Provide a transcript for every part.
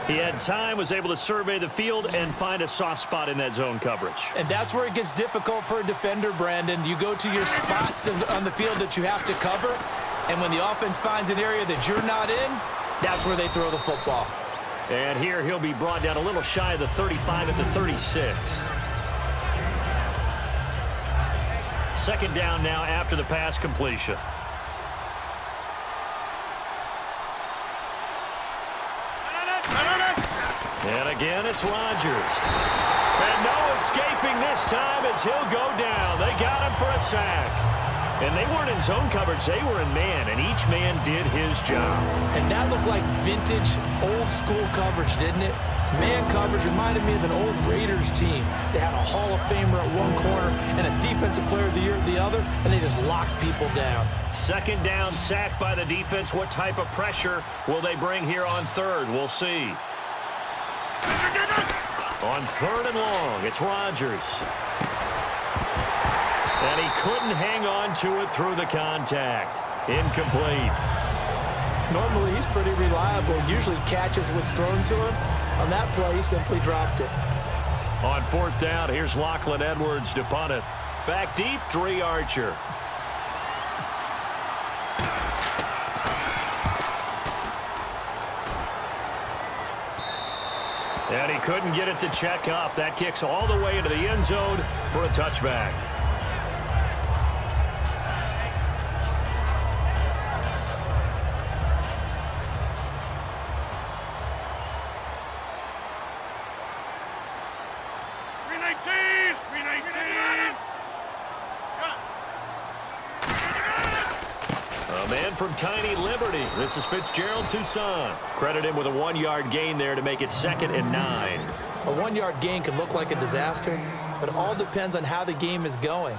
He had time, was able to survey the field and find a soft spot in that zone coverage. And that's where it gets difficult for a defender, Brandon. You go to your spots on the field that you have to cover, and when the offense finds an area that you're not in, that's where they throw the football. And here he'll be brought down a little shy of the 35 at the 36. Second down now after the pass completion. And again, it's Rodgers. And no escaping this time as he'll go down. They got him for a sack. And they weren't in zone coverage. They were in man, and each man did his job. And that looked like vintage, old-school coverage, didn't it? Man coverage reminded me of an old Raiders team. They had a Hall of Famer at one corner and a Defensive Player of the Year at the other, and they just locked people down. Second down, sack by the defense. What type of pressure will they bring here on third? We'll see. On third and long, it's Rodgers. And he couldn't hang on to it through the contact. Incomplete. Normally, he's pretty reliable. Usually catches what's thrown to him. On that play, he simply dropped it. On fourth down, here's Lachlan Edwards to punt it. Back deep, Dre Archer. And he couldn't get it to check up. That kicks all the way into the end zone for a touchback. A man from Tiny Liberty. This is Fitzgerald Toussaint. Credit him with a 1-yard gain there to make it 2nd and 9. A 1-yard gain can look like a disaster, but it all depends on how the game is going.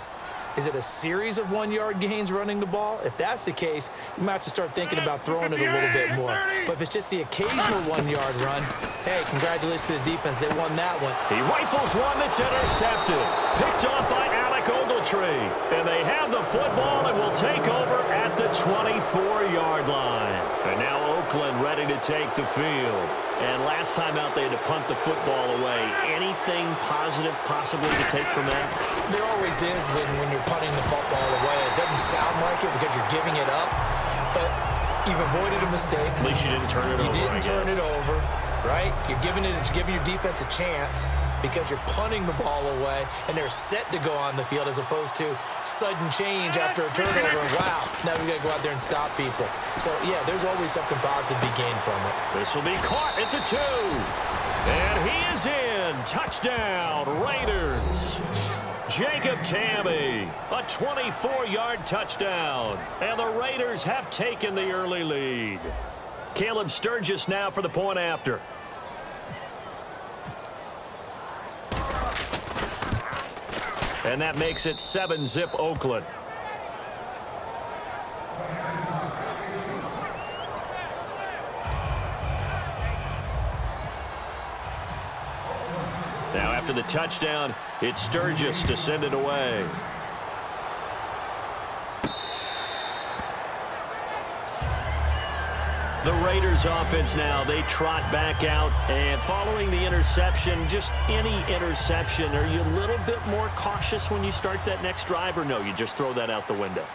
Is it a series of 1-yard gains running the ball? If that's the case, you might have to start thinking about throwing it a little bit more. But if it's just the occasional 1-yard run, hey, congratulations to the defense. They won that one. He rifles one that's intercepted. Picked off by Alec Ogletree. And they have the football and will take over at the 24-yard line. And now Oakland ready to take the field. And last time out, they had to punt the football away. Anything positive possibly to take from that? There always is when you're punting the football away. It doesn't sound like it because you're giving it up, but you've avoided a mistake. At least you didn't turn it over. You didn't turn it over, right? You're giving your defense a chance because you're punting the ball away, and they're set to go on the field as opposed to sudden change after a turnover. And wow, now we got to go out there and stop people. So, yeah, there's always something positive to be gained from it. This will be caught at the 2. And he is in. Touchdown, Raiders. Jacob Tamme, a 24-yard touchdown. And the Raiders have taken the early lead. Caleb Sturgis now for the point after. And that makes it 7-zip Oakland. Now after the touchdown, it's Sturgis to send it away. The Raiders offense now, they trot back out, and following the interception, just any interception, are you a little bit more cautious when you start that next drive, or no, you just throw that out the window?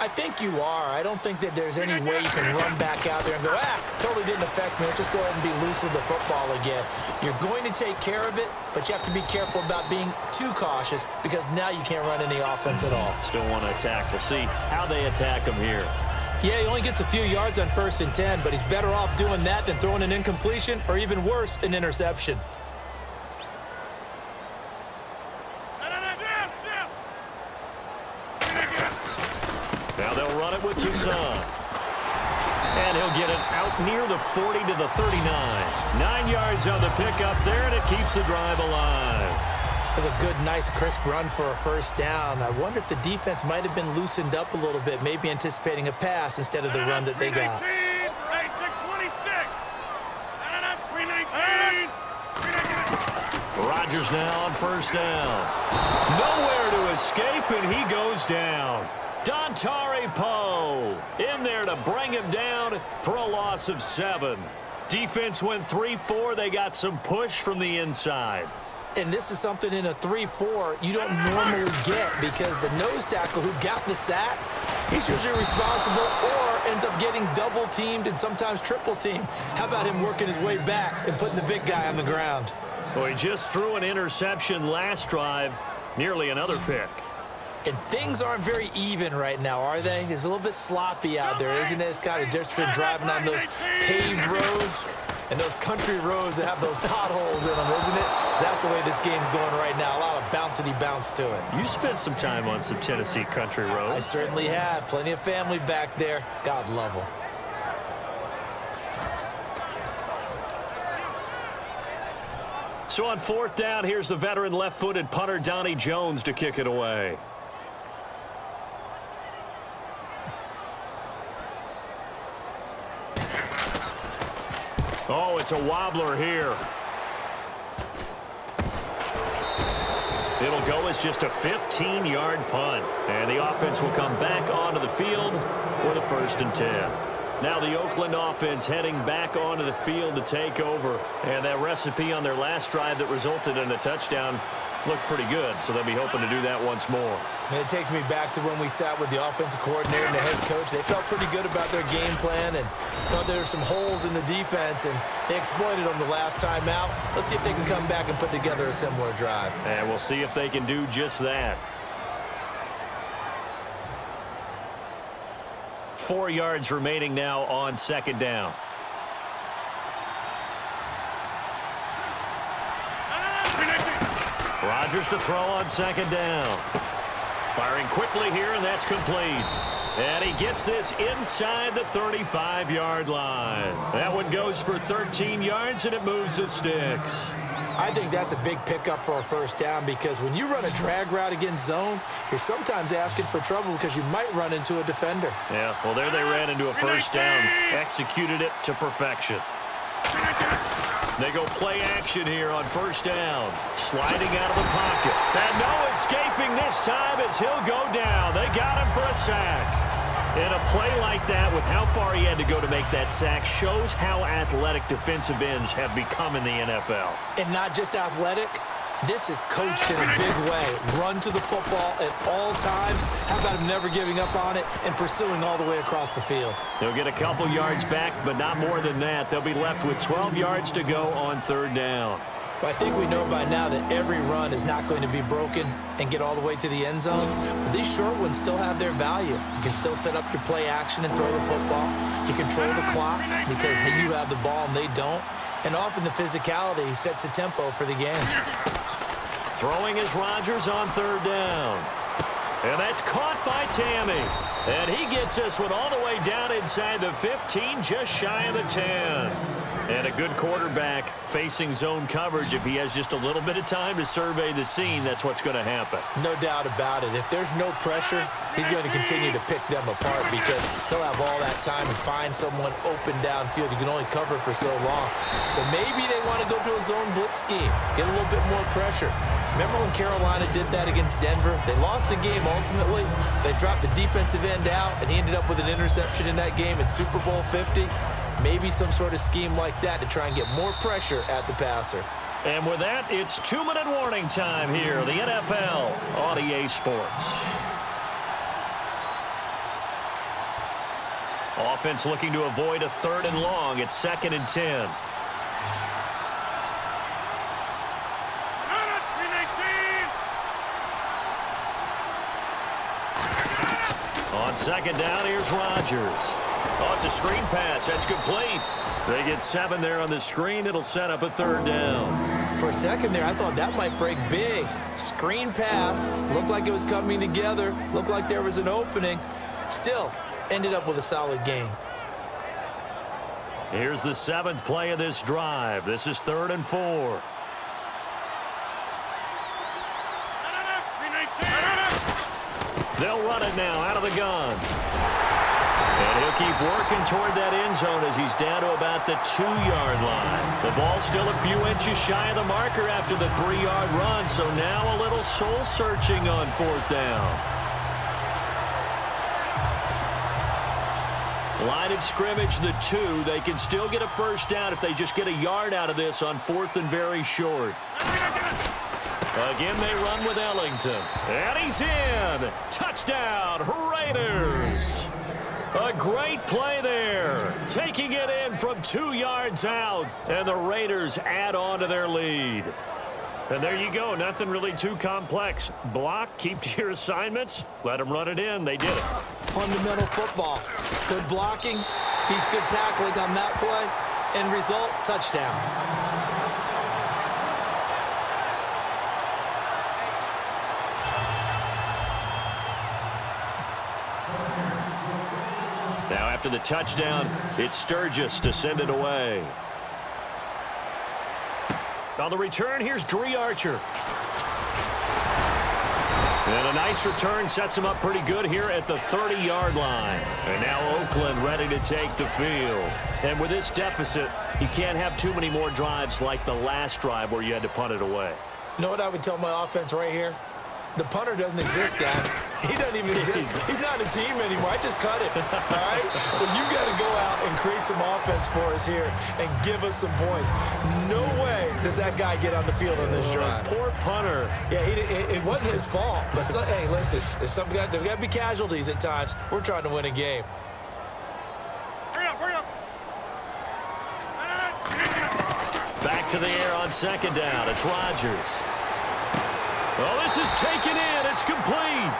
I think you are. I don't think that there's any way you can run back out there and go, totally didn't affect me. Let's just go ahead and be loose with the football again. You're going to take care of it, but you have to be careful about being too cautious because now you can't run any offense at all. Still want to attack. We'll see how they attack him here. Yeah, he only gets a few yards on 1st and 10, but he's better off doing that than throwing an incompletion or even worse, an interception. Now they'll run it with Toussaint. And he'll get it out near the 40 to the 39. 9 yards on the pickup there, and it keeps the drive alive. That's a good, nice, crisp run for a 1st down. I wonder if the defense might have been loosened up a little bit, maybe anticipating a pass instead of the run that they got. Rodgers now on 1st down. Nowhere to escape, and he goes down. Dontari Poe in there to bring him down for a loss of 7. Defense went 3-4. They got some push from the inside. And this is something in a 3-4 you don't normally get because the nose tackle who got the sack, he's usually responsible or ends up getting double-teamed and sometimes triple-teamed. How about him working his way back and putting the big guy on the ground? Well, he just threw an interception last drive, nearly another pick. And things aren't very even right now, are they? It's a little bit sloppy out there, isn't it? It's kind of different driving on those paved roads and those country roads that have those potholes in them, isn't it? 'Cause that's the way this game's going right now. A lot of bouncy bounce to it. You spent some time on some Tennessee country roads. I certainly have. Plenty of family back there. God love them. So on 4th down, here's the veteran left-footed punter Donnie Jones to kick it away. Oh, it's a wobbler here. It'll go as just a 15-yard punt. And the offense will come back onto the field with a 1st and 10. Now the Oakland offense heading back onto the field to take over. And that recipe on their last drive that resulted in a touchdown looked pretty good, so they'll be hoping to do that once more. And it takes me back to when we sat with the offensive coordinator and the head coach. They felt pretty good about their game plan and thought there were some holes in the defense, and they exploited them the last time out. Let's see if they can come back and put together a similar drive. And we'll see if they can do just that. 4 yards remaining now on 2nd down. Rodgers to throw on 2nd down. Firing quickly here, and that's complete. And he gets this inside the 35-yard line. That one goes for 13 yards, and it moves the sticks. I think that's a big pickup for a 1st down because when you run a drag route against zone, you're sometimes asking for trouble because you might run into a defender. Yeah, well, there they ran into a 1st down. Executed it to perfection. They go play action here on 1st down. Sliding out of the pocket. And no escaping this time as he'll go down. They got him for a sack. And a play like that, with how far he had to go to make that sack, shows how athletic defensive ends have become in the NFL. And not just athletic. This is coached in a big way. Run to the football at all times. How about him never giving up on it and pursuing all the way across the field? They'll get a couple yards back, but not more than that. They'll be left with 12 yards to go on 3rd down. But I think we know by now that every run is not going to be broken and get all the way to the end zone. But these short ones still have their value. You can still set up your play action and throw the football. You control the clock because you have the ball and they don't. And often the physicality sets the tempo for the game. Throwing is Rodgers on 3rd down. And that's caught by Tammy. And he gets this one all the way down inside the 15, just shy of the 10. And a good quarterback facing zone coverage. If he has just a little bit of time to survey the scene, that's what's going to happen. No doubt about it. If there's no pressure, he's going to continue to pick them apart because he'll have all that time to find someone open downfield. You can only cover for so long. So maybe they want to go to a zone blitz scheme, get a little bit more pressure. Remember when Carolina did that against Denver? They lost the game ultimately. They dropped the defensive end out, and he ended up with an interception in that game in Super Bowl 50. Maybe some sort of scheme like that to try and get more pressure at the passer. And with that, it's 2-minute warning time here, the NFL on EA Sports. Offense looking to avoid a 3rd and long. It's 2nd and 10. On 2nd down, here's Rodgers. Oh, it's a screen pass. That's complete. They get 7 there on the screen. It'll set up a 3rd down. For a second there, I thought that might break big. Screen pass. Looked like it was coming together. Looked like there was an opening. Still, ended up with a solid game. Here's the 7th play of this drive. This is 3rd and 4. They'll run it now out of the gun. And he'll keep working toward that end zone as he's down to about the 2-yard line. The ball's still a few inches shy of the marker after the 3-yard run, so now a little soul-searching on 4th down. Line of scrimmage, the 2. They can still get a first down if they just get a yard out of this on 4th and very short. Again, they run with Ellington. And he's in. Touchdown, Raiders. A great play there. Taking it in from 2 yards out. And the Raiders add on to their lead. And there you go. Nothing really too complex. Block, keep to your assignments. Let them run it in. They did it. Fundamental football. Good blocking beats good tackling on that play. End result, touchdown. Now after the touchdown, it's Sturgis to send it away. On the return, here's Dree Archer. And a nice return sets him up pretty good here at the 30-yard line. And now Oakland ready to take the field. And with this deficit, you can't have too many more drives like the last drive where you had to punt it away. You know what I would tell my offense right here? The punter doesn't exist, guys. He doesn't even exist. He's not a team anymore. I just cut it, all right? So you got to go out and create some offense for us here and give us some points. No way does that guy get on the field on this drive. Poor punter. Yeah, it wasn't his fault. But, hey, listen, there's got to be casualties at times. We're trying to win a game. Hurry up. Back to the air on 2nd down. It's Rodgers. Oh, this is taken in. It's complete.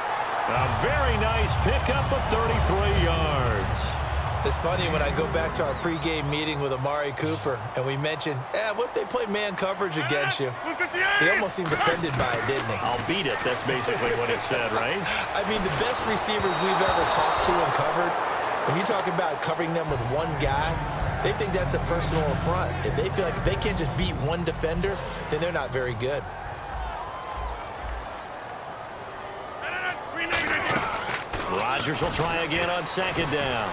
A very nice pickup of 33 yards. It's funny when I go back to our pregame meeting with Amari Cooper and we mentioned, what if they play man coverage against you? He almost seemed offended by it, didn't he? I'll beat it. That's basically what he said, right? I mean, the best receivers we've ever talked to and covered, when you talk about covering them with one guy, they think that's a personal affront. If they feel like if they can't just beat one defender, then they're not very good. Rodgers will try again on 2nd down.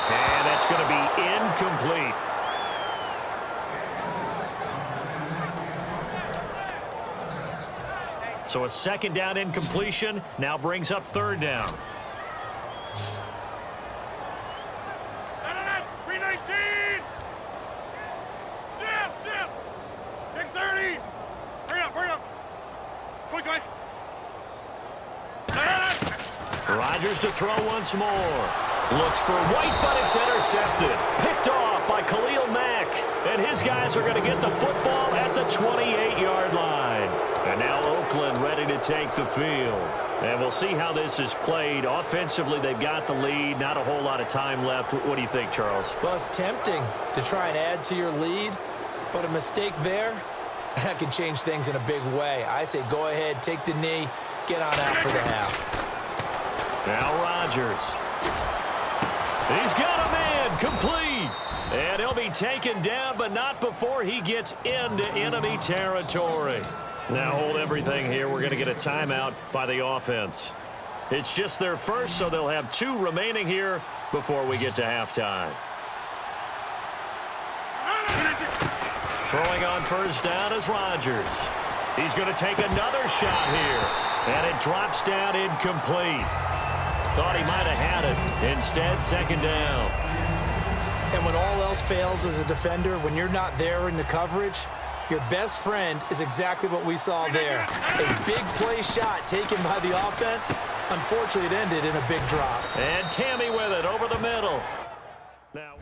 And that's going to be incomplete. So a 2nd down incompletion now brings up 3rd down. 319. 630. Hurry up. Quick. Rodgers to throw once more. Looks for White, but it's intercepted. Picked off by Khalil Mack. And his guys are going to get the football at the 28-yard line. And now Oakland ready to take the field. And we'll see how this is played. Offensively, they've got the lead. Not a whole lot of time left. What do you think, Charles? Well, it's tempting to try and add to your lead, but a mistake there, that could change things in a big way. I say go ahead, take the knee, get on out for the half. Now Rodgers. He's got a man complete. And he'll be taken down, but not before he gets into enemy territory. Now hold everything here. We're going to get a timeout by the offense. It's just their first, so they'll have 2 remaining here before we get to halftime. Throwing on 1st down is Rodgers. He's going to take another shot here. And it drops down incomplete. Thought he might have had it. Instead, 2nd down. And when all else fails as a defender, when you're not there in the coverage, your best friend is exactly what we saw there. A big play shot taken by the offense. Unfortunately, it ended in a big drop. And Tammy with it over the middle. Now